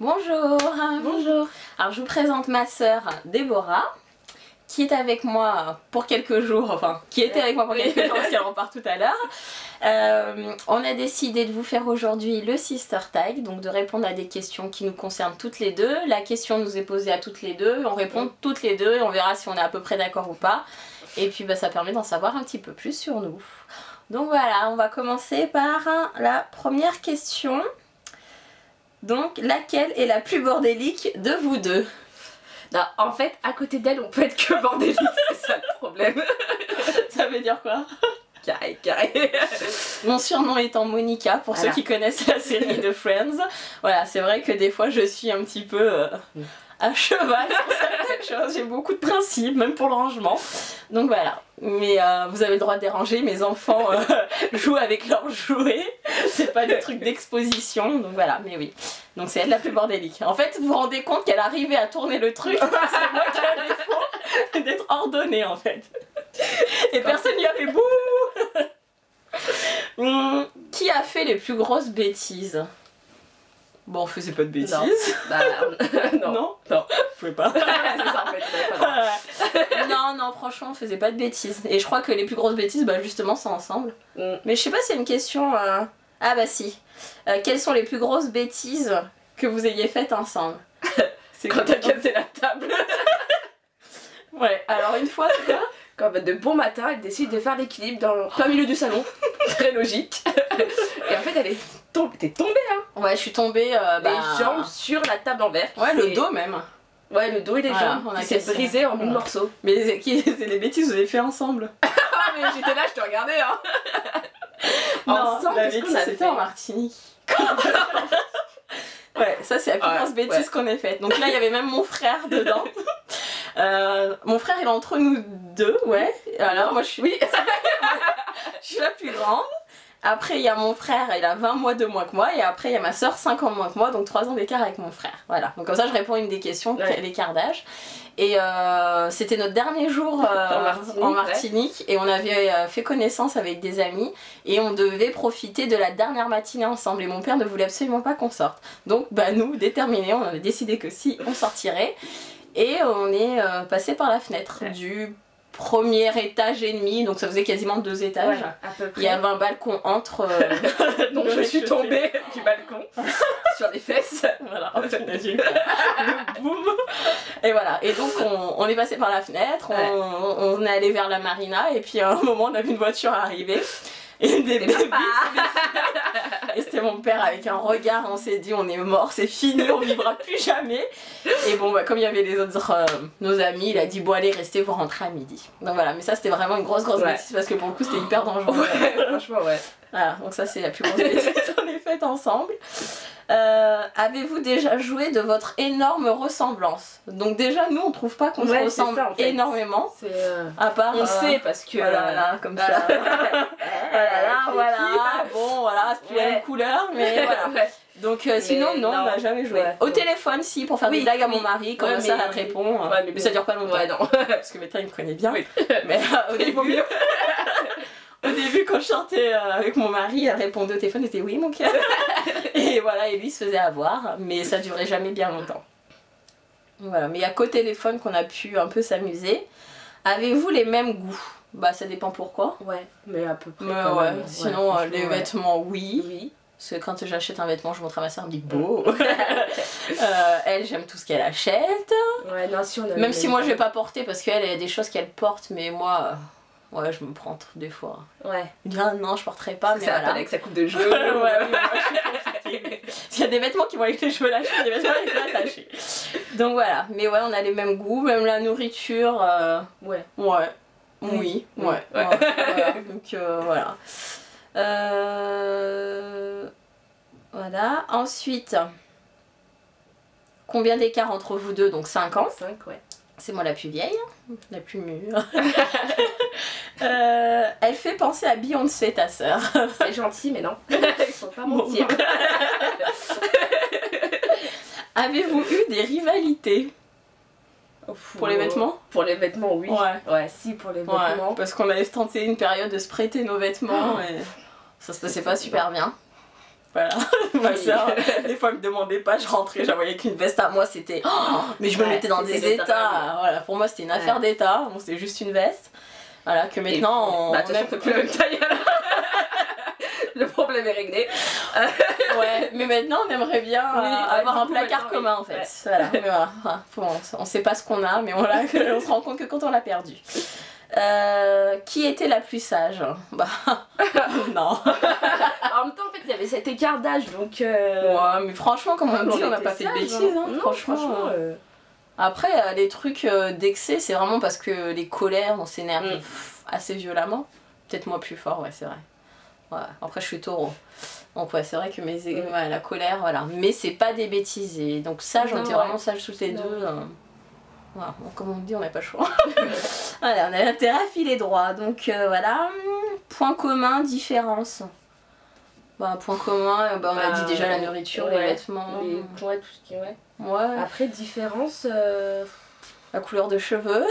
Bonjour. Bonjour. Alors je vous présente ma sœur Déborah, qui est avec moi pour quelques jours, enfin qui était avec moi pour quelques jours parce qu'elle repart tout à l'heure. On a décidé de vous faire aujourd'hui le Sister Tag, donc de répondre à des questions qui nous concernent toutes les deux. La question nous est posée à toutes les deux, on répond toutes les deux et on verra si on est à peu près d'accord ou pas. Et puis ça permet d'en savoir un petit peu plus sur nous. Donc voilà, on va commencer par la première question. Donc, laquelle est la plus bordélique de vous deux? Non, en fait, à côté d'elle, on peut être que bordélique, c'est ça le problème. Ça veut dire quoi? Carré, carré. Mon surnom étant Monica, pour ceux qui connaissent la série de Friends. Voilà, c'est vrai que des fois je suis un petit peu à cheval sur certaines choses. J'ai beaucoup de principes, même pour le rangement. Donc voilà. Mais vous avez le droit de déranger, mes enfants jouent avec leurs jouets. C'est pas des trucs d'exposition, donc voilà, mais oui. Donc c'est elle la plus bordélique. En fait, vous vous rendez compte qu'elle arrivait à tourner le truc, c'est moi qui ai le défaut d'être ordonnée en fait. Et personne n'y a fait bouh. Qui a fait les plus grosses bêtises? Bon, on faisait pas de bêtises. Non. Bah, non. Non, non. Vous pouvez pas. C'est ça en fait, Non, franchement, on faisait pas de bêtises. Et je crois que les plus grosses bêtises, bah justement, c'est ensemble. Mais je sais pas si c'est une question... Ah bah si. Quelles sont les plus grosses bêtises que vous ayez faites ensemble? C'est quand t'as cassé la table. Ouais, alors une fois, c'est quoi? Quand de bon matin, elle décide de faire l'équilibre dans le plein milieu du salon. Très logique. Et en fait, t'es tombée, hein. Ouais, je suis tombée... les jambes sur la table en verre. Ouais, le dos même. Ouais, le dos et les jambes. On a s'est brisé en 1000 morceaux. Mais c'est les bêtises que vous avez fait ensemble. Ah, mais j'étais là, je te regardais, hein. Non, ensemble, la qu'est-ce qu'on bêtise, a c'était fait en Martinique. Ouais, ça c'est la plus grosse bêtise qu'on ait faite. Donc là, il y avait même mon frère dedans. Mon frère, il est entre nous deux, ouais. Alors, moi, je suis... Oui, je suis la plus grande. Après, il y a mon frère, il a 20 mois de moins que moi. Et après, il y a ma soeur, 5 ans de moins que moi. Donc 3 ans d'écart avec mon frère. Voilà. Donc comme ça, je réponds à une des questions, l'écart d'âge. Et c'était notre dernier jour en Martinique. Et on avait fait connaissance avec des amis. Et on devait profiter de la dernière matinée ensemble. Et mon père ne voulait absolument pas qu'on sorte. Donc, bah, nous, déterminés, on avait décidé que si, on sortirait. Et on est passé par la fenêtre du premier étage et demi, donc ça faisait quasiment 2 étages. Ouais, à peu près. Il y avait un balcon entre. Donc je suis tombée du balcon sur les fesses. Voilà, le boum. Et voilà, et donc on est passé par la fenêtre, on est allé vers la marina, et puis à un moment on a vu une voiture arriver. Et des bébés. Et c'était mon père avec un regard, on s'est dit on est mort, c'est fini, on vivra plus jamais. Et bon bah comme il y avait les autres nos amis, il a dit bon allez restez, vous rentrez à midi. Donc voilà, mais ça c'était vraiment une grosse bêtise parce que pour le coup c'était hyper dangereux. Ouais, franchement ouais. Voilà, donc ça c'est la plus grosse bêtise qu'on ait faite ensemble. Avez-vous déjà joué de votre énorme ressemblance? Donc déjà nous on trouve pas qu'on se ressemble ça, en fait. Énormément. À part on sait parce que voilà, comme ça. Voilà. Bon voilà, c'est plus la même couleur, mais voilà. Donc sinon non, on n'a jamais joué. Au téléphone si, pour faire des blagues à mon mari, comme ça elle répond. Mais ça dure pas longtemps. Non. Parce que maintenant il me connaît bien. Mais au début. Au début, quand je sortais avec mon mari, elle répondait au téléphone, elle était oui, mon cœur. Et voilà, et lui il se faisait avoir, mais ça durait jamais bien longtemps. Voilà, mais il y a qu'au téléphone qu'on a pu un peu s'amuser. Avez-vous les mêmes goûts? Bah, ça dépend pourquoi. Ouais, mais à peu près. Sinon, les vêtements, oui. Parce que quand j'achète un vêtement, je montre à ma soeur, elle me dit beau. Elle, j'aime tout ce qu'elle achète. Ouais, non, si on a même si moi je vais pas porter, parce qu'elle, il y a des choses qu'elle porte, mais moi. Ouais, je me prends des fois. Ouais. Je dis, ah, non, je porterai pas, mais ça voilà. avec sa coupe de jeu. Ouais, moi, je suis compliquée. Il y a des vêtements qui vont avec les cheveux lâchés, des vêtements avec les cheveux attachés. Donc voilà. Mais ouais, on a les mêmes goûts, même la nourriture. Ouais. Oui. Voilà. Donc voilà. Voilà. Ensuite, combien d'écart entre vous deux? Donc 5 ans. 5, ouais. C'est moi la plus vieille, la plus mûre. Elle fait penser à Beyoncé, ta sœur. C'est gentil, mais non. Ils sont pas mentir. Avez-vous eu des rivalités? Pour les vêtements? Pour les vêtements, oui. Ouais, si, pour les vêtements. Parce qu'on avait tenté une période de se prêter nos vêtements et ça se passait pas super bien. Voilà, ma soeur, des fois elle me demandait pas, je rentrais, j'envoyais qu'une veste à moi, c'était... mais je me mettais dans des états, voilà, pour moi c'était une affaire d'état, bon c'était juste une veste. Voilà, que maintenant on... Bah de toute façon on fait plus la même taille. Le problème est réglé. Ouais, mais maintenant on aimerait bien avoir un placard commun en fait. Voilà, mais voilà, on sait pas ce qu'on a, mais on se rend compte que quand on l'a perdu. Qui était la plus sage? Bah, non. En même temps, en fait, il y avait cet écart d'âge, donc... Ouais, mais franchement, comme on dit, on n'a pas fait de bêtises, hein. Non, franchement. Après, les trucs d'excès, c'est vraiment parce que les colères, on s'énerve assez violemment. Peut-être moi plus fort, ouais, c'est vrai. Ouais. Après, je suis taureau. Donc, ouais, c'est vrai que ouais, la colère, voilà. Mais c'est pas des bêtises. Et donc, sage, on était vraiment sages toutes les deux. Voilà, bon, comme on dit, on n'a pas le choix. Voilà, on a intérêt à filer droit. Donc voilà, point commun, différence. Bah, point commun, on a dit déjà la nourriture, les vêtements. Ouais, tout ce qui est. Ouais. Après, différence. La couleur de cheveux.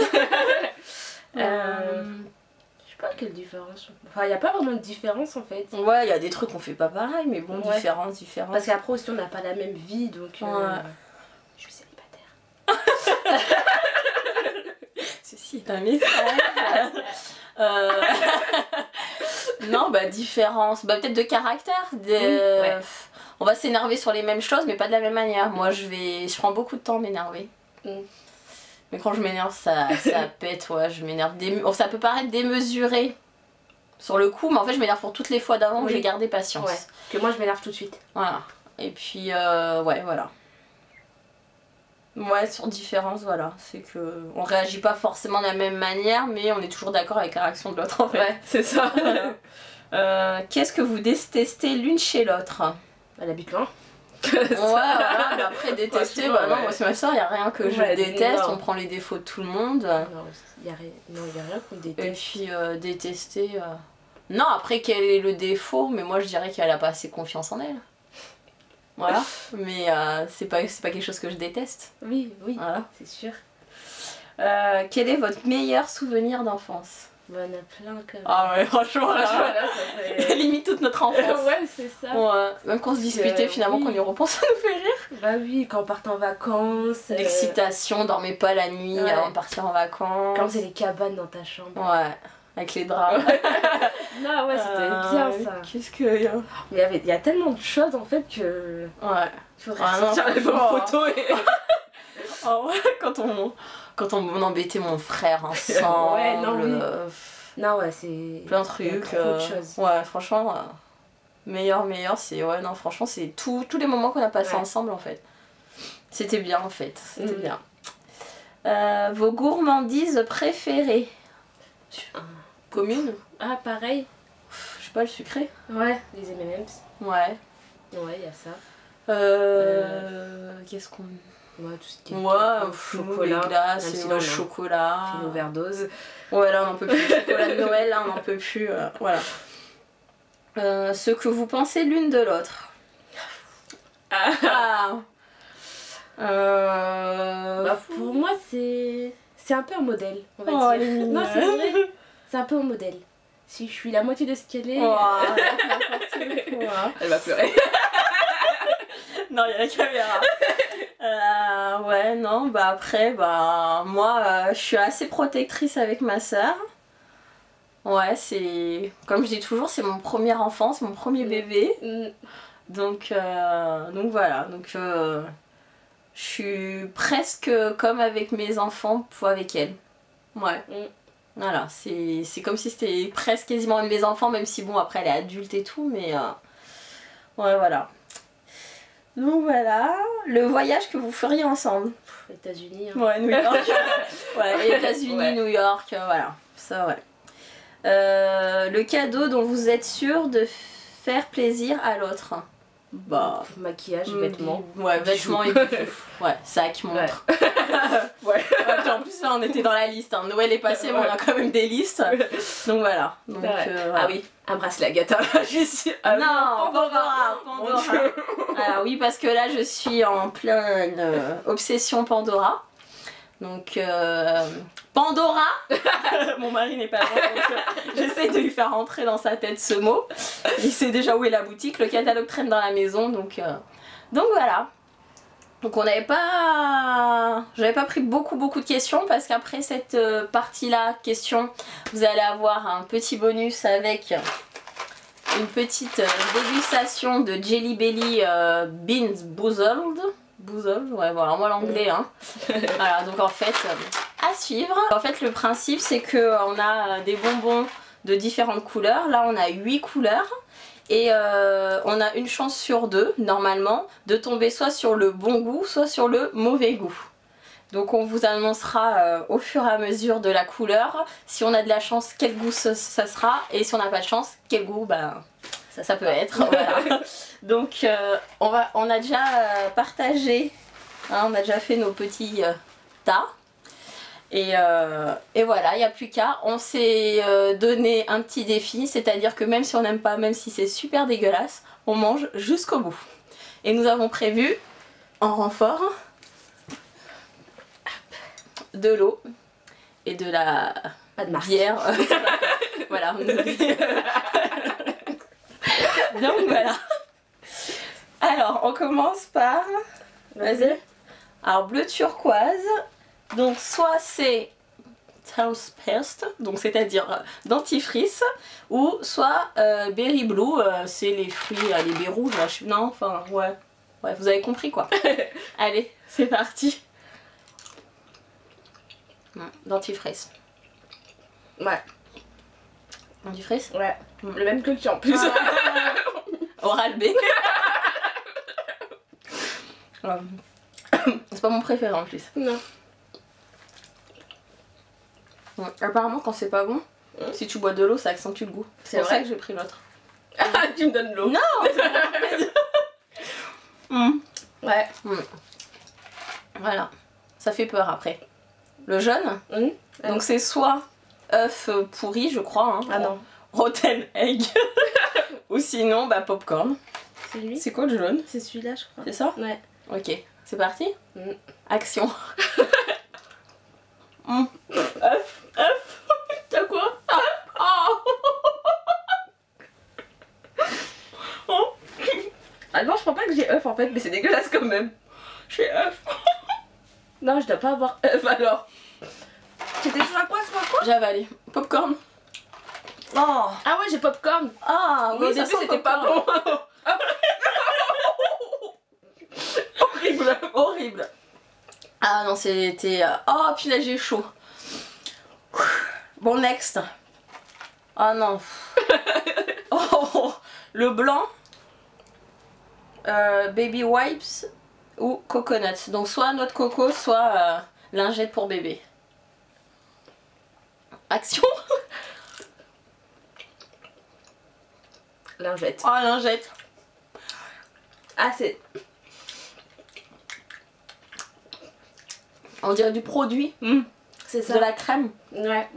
Je sais pas quelle différence. Enfin, il n'y a pas vraiment de différence en fait. Ouais, il y a des trucs qu'on fait pas pareil, mais bon, différence. Parce qu'après aussi, on n'a pas la même vie, donc. Je suis célibataire. Ceci est un message. Non, bah différence, bah peut-être de caractère. On va s'énerver sur les mêmes choses, mais pas de la même manière. Moi, je prends beaucoup de temps à m'énerver. Mais quand je m'énerve, ça pète, ouais, je m'énerve. Ça peut paraître démesuré sur le coup, mais en fait, je m'énerve pour toutes les fois d'avant que j'ai gardé patience. Ouais. Que moi, je m'énerve tout de suite. Voilà. Et puis, ouais, voilà. Ouais, sur différence, voilà. C'est que on réagit pas forcément de la même manière, mais on est toujours d'accord avec la réaction de l'autre en fait. Ouais, c'est ça. Qu'est-ce que vous détestez l'une chez l'autre? Elle habite loin. Ouais, voilà, mais après détester, bah non, moi c'est ma soeur, y a rien que je déteste, on prend les défauts de tout le monde. Non, y a rien qu'on déteste. Et puis détester. Non, après quel est le défaut, mais moi je dirais qu'elle a pas assez confiance en elle. Voilà, mais c'est pas quelque chose que je déteste. Oui, voilà. C'est sûr. Quel est votre meilleur souvenir d'enfance? Bah, il y en a plein quand même. Ah ouais, franchement là, ça fait... limite toute notre enfance. Ouais, c'est ça. Ouais. Même qu'on se disputait finalement, qu'on y repense, ça nous fait rire. Bah oui, quand on part en vacances. L'excitation, on dormait pas la nuit avant de partir en vacances. Quand c'est les cabanes dans ta chambre. Ouais, avec les draps. Non, ouais, c'était bien ça. Qu'est-ce qu'il y a? Mais il y a tellement de choses en fait que. Ouais. Il faudrait sortir les bonnes photos et. Oh ouais, quand on embêtait mon frère ensemble. Ouais, non, ouais, c'est. Plein de trucs. Trop de choses. Ouais, franchement, meilleur, c'est. Ouais, non, franchement, c'est tous les moments qu'on a passés ensemble en fait. C'était bien en fait. C'était bien. Vos gourmandises préférées? Commune? Ah, pareil. Je sais pas, le sucré? Ouais, les M&M's. Ouais. Ouais, il y a ça. Qu'est-ce qu'on. Ouais, tout ce qui est chocolat, glace, chocolat. Une overdose. Ouais, là on n'en peut plus. Chocolat de Noël, là on n'en peut plus. Voilà. Ce que vous pensez l'une de l'autre. Bah, pour moi, c'est un peu un modèle, on va dire. Non, c'est vrai. C'est un peu un modèle. Si je suis la moitié de ce qu'elle est. Elle va pleurer. Non, il y a la caméra. Ouais, non, bah après, bah moi, je suis assez protectrice avec ma soeur. Ouais, c'est. Comme je dis toujours, c'est mon premier enfant, c'est mon premier bébé. Donc voilà. Donc je suis presque comme avec mes enfants avec elle. Ouais. Voilà, c'est comme si c'était presque quasiment mes enfants, même si bon, après elle est adulte et tout, mais ouais, voilà. Donc voilà, le voyage que vous feriez ensemble. États-Unis. Ouais, New York. Ouais, États-Unis, New York, voilà. Ça, ouais. Le cadeau dont vous êtes sûr de faire plaisir à l'autre. Bah. Maquillage, vêtements. Ouais, vêtements et bijoux. Ouais, sac, montre. Ouais. Puis en plus, là, on était dans la liste. Hein. Noël est passé, mais on a quand même des listes. Donc voilà. Donc, Ah oui, un bracelet Agatha. Non, Pandora. Alors oui, parce que là, je suis en pleine obsession Pandora. Donc Pandora. Mon mari n'est pas loin, donc j'essaie de lui faire rentrer dans sa tête ce mot. Il sait déjà où est la boutique, le catalogue traîne dans la maison, donc voilà. Donc on n'avait pas... J'avais pas pris beaucoup de questions parce qu'après cette partie-là, questions, vous allez avoir un petit bonus avec une petite dégustation de Jelly Belly Beans Boozled. Boozled, ouais voilà, moi l'anglais hein. Voilà, donc en fait, à suivre. En fait le principe c'est qu'on a des bonbons de différentes couleurs. Là on a 8 couleurs. Et on a une chance sur 2, normalement, de tomber soit sur le bon goût, soit sur le mauvais goût. Donc on vous annoncera au fur et à mesure de la couleur, si on a de la chance, quel goût ça sera, et si on n'a pas de chance, quel goût, ben, ça peut être. Voilà. Donc on a déjà partagé, hein, on a déjà fait nos petits tas. Et voilà, il n'y a plus qu'à. On s'est donné un petit défi, c'est-à-dire que même si on n'aime pas, même si c'est super dégueulasse, on mange jusqu'au bout. Et nous avons prévu, en renfort, de l'eau et de la bière. Voilà. Donc voilà. Alors, on commence par... Vas-y. Alors, bleu turquoise. Donc soit c'est toothpaste, donc c'est-à-dire dentifrice, ou soit berry blue, c'est les fruits, les baies rouges, là, non, enfin ouais, vous avez compris quoi. Allez, c'est parti. Dentifrice. Ouais. Dentifrice? Ouais. Le même que le tien en plus. Oral B. C'est pas mon préféré en plus. Non. Ouais. Apparemment quand c'est pas bon, si tu bois de l'eau ça accentue le goût. C'est pour ça que j'ai pris l'autre. Ah tu me donnes l'eau. Non. Ouais. Voilà. Ça fait peur après. Le jaune, donc c'est soit œuf pourri je crois, hein, ah non, rotten egg, ou sinon bah popcorn. C'est lui. C'est quoi le jaune? C'est celui-là je crois. C'est ça? Ouais. Ok, c'est parti. Action. Œuf. T'as quoi? Ah non, je crois pas que j'ai œuf en fait, mais c'est dégueulasse quand même. J'ai œuf. Non, je dois pas avoir œuf alors. C'était sur quoi? J'ai avalé. Popcorn. Oh. Ah ouais, j'ai popcorn. Ah oui, au début c'était pas bon. Horrible, horrible. Ah non, c'était... Oh punaise, j'ai chaud. Bon, next. Oh non. Oh, le blanc. Baby wipes ou coconut. Donc soit noix de coco, soit lingette pour bébé. Action. Lingette. Oh, lingette. Ah, c'est... On dirait du produit. C'est ça. De la crème. Ouais.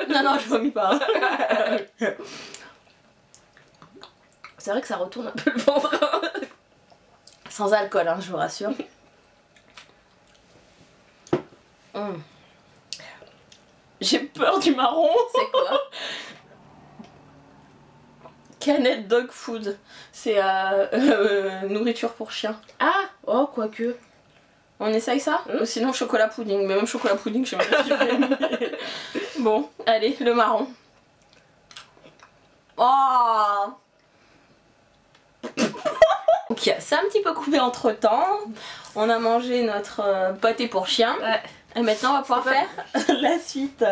Non, je vomis pas. C'est vrai que ça retourne un peu le ventre. Sans alcool, hein, je vous rassure. J'ai peur du marron. C'est quoi? Canette dog food. C'est nourriture pour chien. Ah, oh, quoique. On essaye ça? Ou sinon chocolat pudding. Mais même chocolat pudding, je sais même pas si je vais aimer. Bon, allez, le marron. Oh. Ok, c'est un petit peu coupé entre temps. On a mangé notre pâté pour chien. Ouais. Et maintenant, on va pouvoir faire la suite.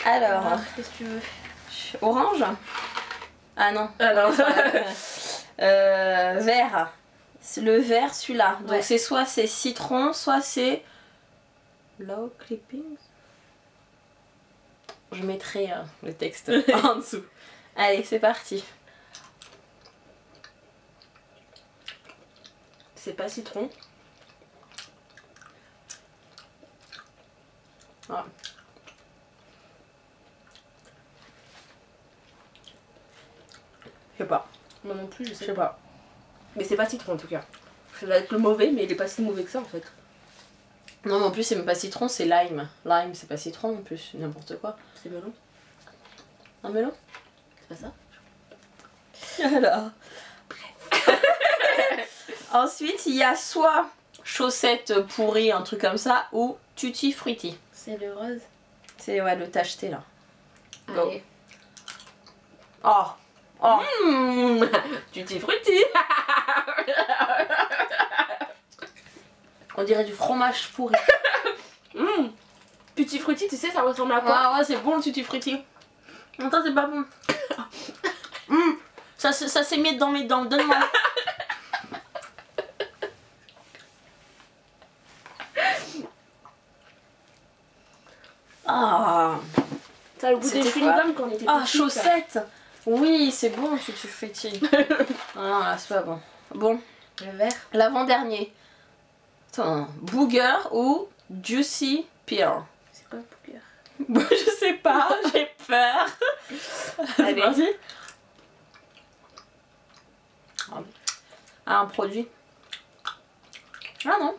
Alors, qu'est-ce que tu veux? Orange? Ah non. Ah non. Vert. Le vert, celui-là. Donc Ouais. c'est soit c'est citron, soit c'est low clippings. Je mettrai le texte en dessous. Allez, c'est parti. C'est pas citron. Ah. Je sais pas. Moi non plus, je Je sais sais pas. pas. Mais c'est pas citron en tout cas. Ça va être le mauvais, mais il est pas si mauvais que ça en fait. Non, mais en plus, c'est même pas citron, c'est lime. Lime, c'est pas citron en plus, n'importe quoi. C'est melon. Un melon? C'est pas ça? Alors. Ensuite, il y a soit chaussettes pourries, un truc comme ça, ou tutti frutti. C'est le rose. C'est ouais, le tacheté là. Go. Allez. Oh! Oh! Tutti frutti. On dirait du fromage pourri. Tutti frutti, tu sais, ça ressemble à quoi? Ah ouais, c'est bon le tutti frutti. Attends, c'est pas bon. Ça s'émiette dans mes dents, donne-moi. Ah! Ça a le goût des chewing-gums quand on était Ah, petits, chaussettes! Oui, c'est bon le tutti frutti. Ah non, là, c'est pas bon. Bon, ça. Le vert. l'avant-dernier. Attends, booger ou juicy pear? C'est quoi le booger? Bon, je sais pas, j'ai peur. C'est Allez. parti. Ah, un produit. Ah non.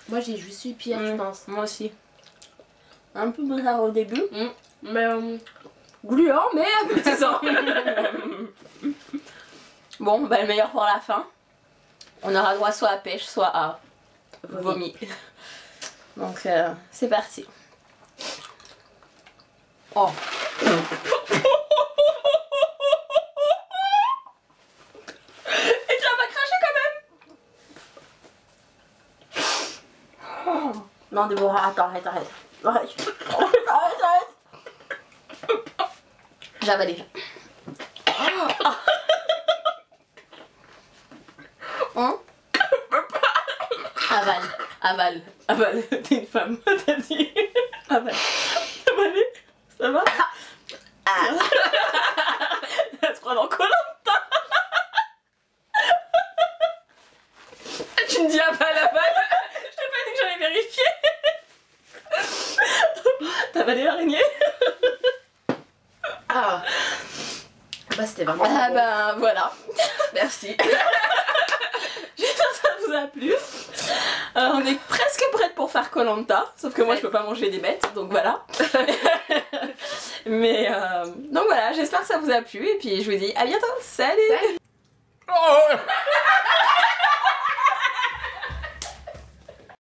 Moi j'ai juste eu pire, je pense. Moi aussi. Un peu bizarre au début. Mais gluant, mais appétissant. Bon, bah le meilleur pour la fin. On aura droit soit à pêche, soit à vomi. Donc c'est parti. Oh. Et tu vas pas cracher quand même. Oh. Non, Déborah, attends, arrête. Arrête. J'ai avalé. Avale. T'es une femme, t'as dit. Avale. Avalé. Ça va? Elle se prend dans Koh-Lanta. Tu me dis avale. Je t'ai pas dit que j'allais vérifier. T'as avalé l'araignée? Ah. Bah c'était vraiment Ah bon. bah voilà. Merci. J'espère que ça vous a plu. On est presque prête pour faire Koh-Lanta, sauf que moi je peux pas manger des bêtes, donc voilà. Mais donc voilà, j'espère que ça vous a plu et puis je vous dis à bientôt. Salut. Salut.